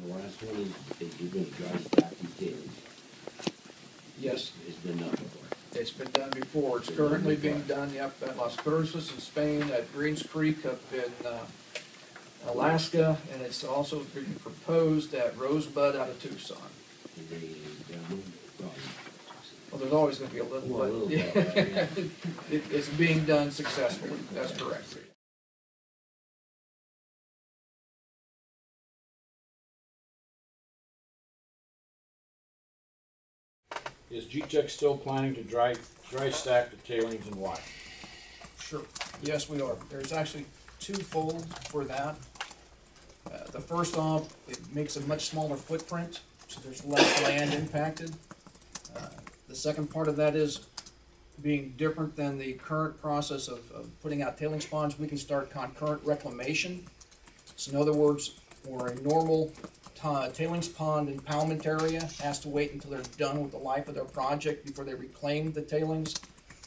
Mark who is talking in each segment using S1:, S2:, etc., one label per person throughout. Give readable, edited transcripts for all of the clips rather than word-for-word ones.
S1: The last one is you're going to dry stack these tailings.
S2: Yes,
S1: It's been done before.
S2: it's been done before. It's currently being done, yep, at Las Cruces in Spain, at Greens Creek up in Alaska, and it's also being proposed at Rosebud out of Tucson. Well, there's always going to be a little, but yeah, it's being done successfully. That's correct.
S3: Is GTac still planning to dry stack the tailings and why?
S2: Sure. Yes, we are. There's actually twofold for that. The first off, it makes a much smaller footprint, so there's less land impacted. The second part of that is being different than the current process of putting out tailings ponds. We can start concurrent reclamation. So in other words, for a normal tailings pond impoundment area has to wait until they're done with the life of their project before they reclaim the tailings.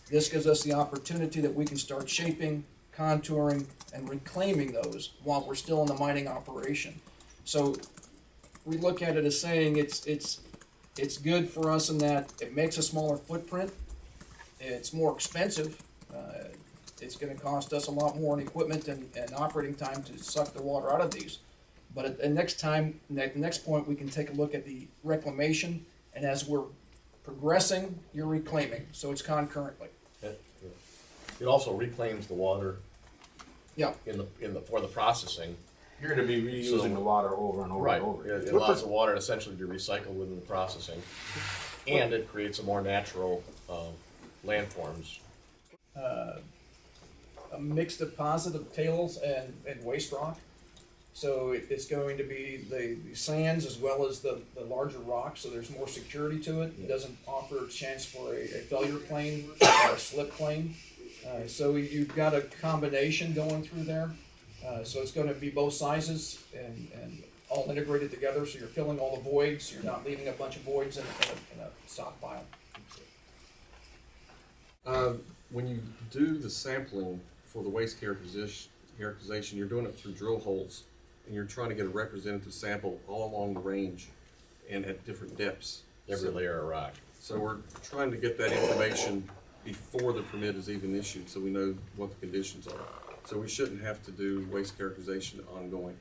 S2: This gives us the opportunity that we can start shaping, contouring, and reclaiming those while we're still in the mining operation. So we look at it as saying it's good for us in that it makes a smaller footprint. It's more expensive. It's going to cost us a lot more in equipment and operating time to suck the water out of these. But at the next point, we can take a look at the reclamation, and as we're progressing, you're reclaiming. So it's concurrently.
S4: It also reclaims the water.
S2: Yeah.
S4: For the processing.
S3: You're going to be reusing the water over and over
S4: right.
S3: and over.
S4: It allows the water essentially to be recycled within the processing, and it creates a more natural landforms.
S2: A mixed deposit of tails and waste rock. So it's going to be the sands as well as the larger rocks, so there's more security to it. It doesn't offer a chance for a failure plane or a slip plane. So you've got a combination going through there. So it's going to be both sizes and all integrated together, so you're filling all the voids. You're not leaving a bunch of voids in a stockpile.
S5: When you do the sampling for the waste characterization, you're doing it through drill holes, and you're trying to get a representative sample all along the range and at different depths.
S4: Every layer of rock.
S5: So we're trying to get that information before the permit is even issued, so we know what the conditions are. So we shouldn't have to do waste characterization ongoing.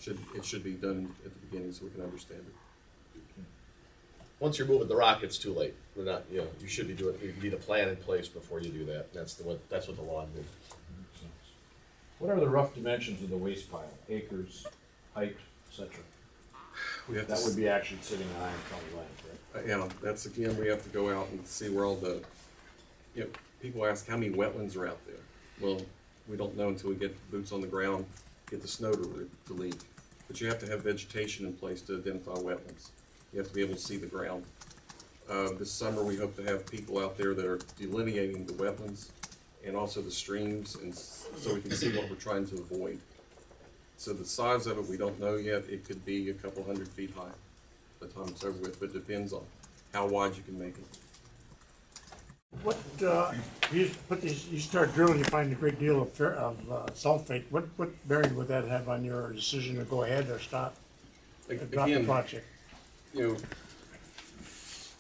S5: It should be done at the beginning so we can understand it.
S4: Once you're moving the rock, it's too late. We're not, you should be doing. You need a plan in place before you do that. That's what the law is.
S3: What are the rough dimensions of the waste pile? Acres, height, etc. That would be actually sitting on Iron County land, right?
S5: Yeah, that's again, we have to go out and see where all the, people ask how many wetlands are out there. Well, we don't know until we get boots on the ground, get the snow to leave. But you have to have vegetation in place to identify wetlands. You have to be able to see the ground. This summer we hope to have people out there that are delineating the wetlands and also the streams, and so we can see what we're trying to avoid. So the size of it, we don't know yet. It could be a couple 100 feet high by the time it's over with, but it depends on how wide you can make it.
S6: What you start drilling, you find a great deal of sulfate. What bearing would that have on your decision to go ahead or stop? Drop the project.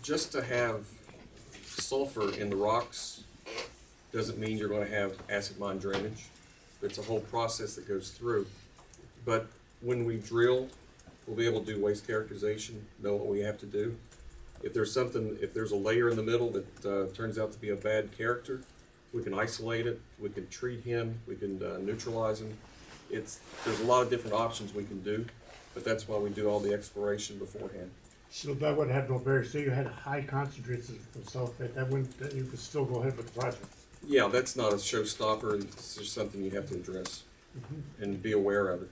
S5: Just to have sulfur in the rocks doesn't mean you're going to have acid mine drainage. It's a whole process that goes through. But when we drill, we'll be able to do waste characterization, know what we have to do. If there's a layer in the middle that turns out to be a bad character, we can isolate it, we can treat him, we can neutralize him. There's a lot of different options we can do, but that's why we do all the exploration beforehand.
S6: So that would have no barrier. So you had high concentrations of sulfate. That you could still go ahead with the project.
S5: Yeah, that's not a showstopper. It's just something you have to address and be aware of it.